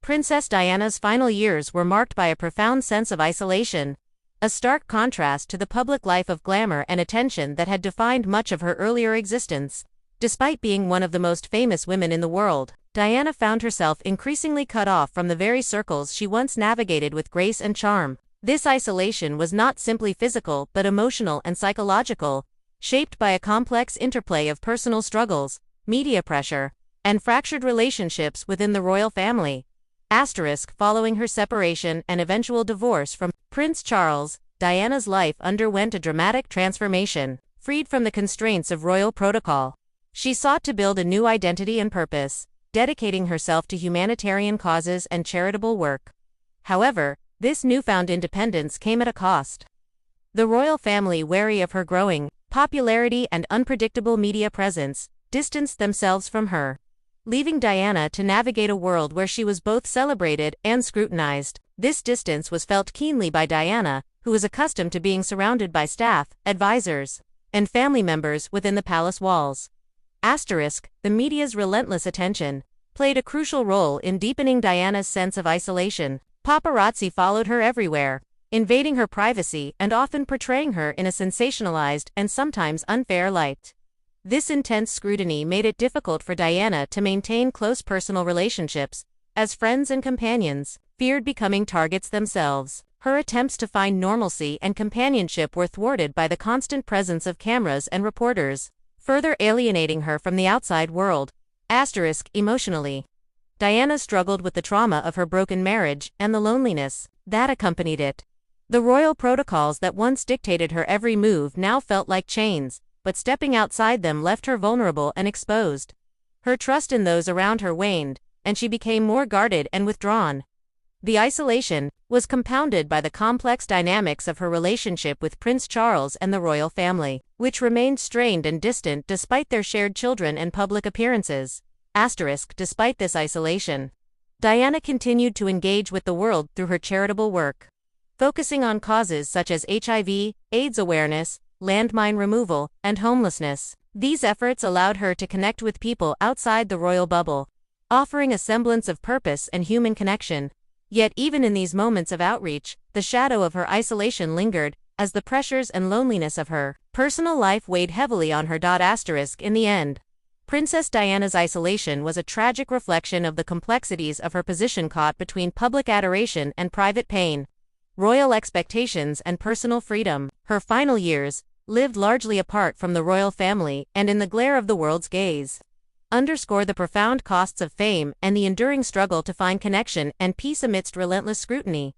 Princess Diana's final years were marked by a profound sense of isolation, a stark contrast to the public life of glamour and attention that had defined much of her earlier existence. Despite being one of the most famous women in the world, Diana found herself increasingly cut off from the very circles she once navigated with grace and charm. This isolation was not simply physical but emotional and psychological, shaped by a complex interplay of personal struggles, media pressure, and fractured relationships within the royal family. Following her separation and eventual divorce from Prince Charles, Diana's life underwent a dramatic transformation. Freed from the constraints of royal protocol, she sought to build a new identity and purpose, dedicating herself to humanitarian causes and charitable work. However, this newfound independence came at a cost. The royal family, wary of her growing popularity and unpredictable media presence, distanced themselves from her, leaving Diana to navigate a world where she was both celebrated and scrutinized. This distance was felt keenly by Diana, who was accustomed to being surrounded by staff, advisors, and family members within the palace walls. The media's relentless attention played a crucial role in deepening Diana's sense of isolation. Paparazzi followed her everywhere, invading her privacy and often portraying her in a sensationalized and sometimes unfair light. This intense scrutiny made it difficult for Diana to maintain close personal relationships, as friends and companions feared becoming targets themselves. Her attempts to find normalcy and companionship were thwarted by the constant presence of cameras and reporters, further alienating her from the outside world. Emotionally, Diana struggled with the trauma of her broken marriage and the loneliness that accompanied it. The royal protocols that once dictated her every move now felt like chains, but stepping outside them left her vulnerable and exposed. Her trust in those around her waned, and she became more guarded and withdrawn. The isolation was compounded by the complex dynamics of her relationship with Prince Charles and the royal family, which remained strained and distant despite their shared children and public appearances. Despite this isolation, Diana continued to engage with the world through her charitable work, focusing on causes such as HIV, AIDS awareness, landmine removal, and homelessness. These efforts allowed her to connect with people outside the royal bubble, offering a semblance of purpose and human connection. Yet even in these moments of outreach, the shadow of her isolation lingered, as the pressures and loneliness of her personal life weighed heavily on her. In the end, Princess Diana's isolation was a tragic reflection of the complexities of her position, caught between public adoration and private pain, royal expectations and personal freedom. Her final years, lived largely apart from the royal family and in the glare of the world's gaze, underscore the profound costs of fame and the enduring struggle to find connection and peace amidst relentless scrutiny.